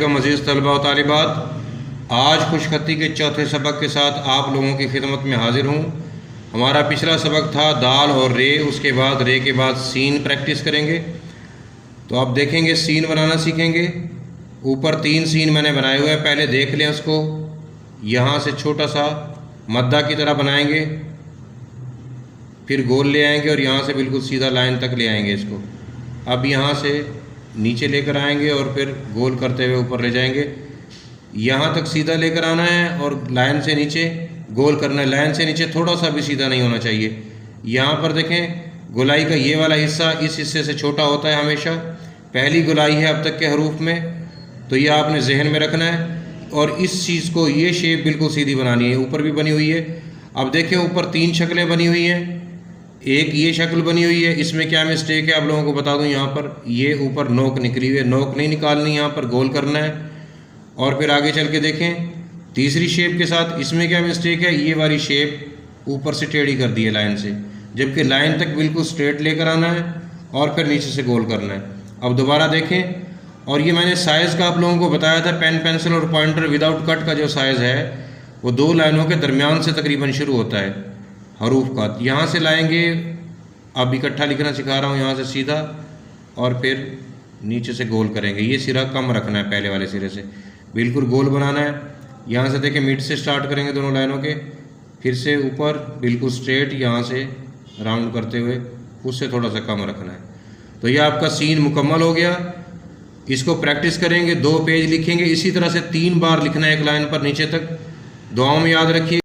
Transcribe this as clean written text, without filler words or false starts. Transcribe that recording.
वालेकुम अज़ीज़ तलबा व तालिबात। आज खुशखती के चौथे सबक के साथ आप लोगों की खिदमत में हाजिर हूँ। हमारा पिछला सबक था दाल और रे, उसके बाद रे के बाद सीन प्रैक्टिस करेंगे। तो आप देखेंगे सीन बनाना सीखेंगे। ऊपर 3 सीन मैंने बनाए हुए हैं, पहले देख लें उसको। यहाँ से छोटा सा मद्दा की तरह बनाएंगे, फिर गोल ले आएंगे और यहाँ से बिल्कुल सीधा लाइन तक ले आएंगे इसको। अब यहाँ से नीचे लेकर आएंगे और फिर गोल करते हुए ऊपर ले जाएंगे। यहाँ तक सीधा लेकर आना है और लाइन से नीचे गोल करना है। लाइन से नीचे थोड़ा सा भी सीधा नहीं होना चाहिए। यहाँ पर देखें गोलाई का ये वाला हिस्सा इस हिस्से से छोटा होता है हमेशा। पहली गोलाई है अब तक के हरूफ में, तो ये आपने जहन में रखना है। और इस चीज़ को ये शेप बिल्कुल सीधी बनानी है। ऊपर भी बनी हुई है। अब देखें ऊपर 3 शक्लें बनी हुई हैं। एक ये शक्ल बनी हुई है, इसमें क्या मिस्टेक है आप लोगों को बता दूं। यहाँ पर ये ऊपर नोक निकली हुई है, नोक नहीं निकालनी, यहाँ पर गोल करना है। और फिर आगे चल के देखें तीसरी शेप के साथ, इसमें क्या मिस्टेक है, ये वाली शेप ऊपर से टेढ़ी कर दी है लाइन से, जबकि लाइन तक बिल्कुल स्ट्रेट लेकर आना है और फिर नीचे से गोल करना है। अब दोबारा देखें, और ये मैंने साइज़ का आप लोगों को बताया था, पेन पेंसिल और पॉइंटर विदाउट कट का जो साइज़ है वो 2 लाइनों के दरमियान से तकरीबन शुरू होता है हरूफ का। यहाँ से लाएंगे, अब इकट्ठा लिखना सिखा रहा हूँ, यहाँ से सीधा और फिर नीचे से गोल करेंगे। ये सिरा कम रखना है, पहले वाले सिरे से बिल्कुल गोल बनाना है। यहाँ से देखें मिड से स्टार्ट करेंगे दोनों लाइनों के, फिर से ऊपर बिल्कुल स्ट्रेट, यहाँ से राउंड करते हुए उससे थोड़ा सा कम रखना है। तो ये आपका सीन मुकम्मल हो गया। इसको प्रैक्टिस करेंगे, 2 पेज लिखेंगे। इसी तरह से 3 बार लिखना है एक लाइन पर नीचे तक। दुआओं में याद रखिए।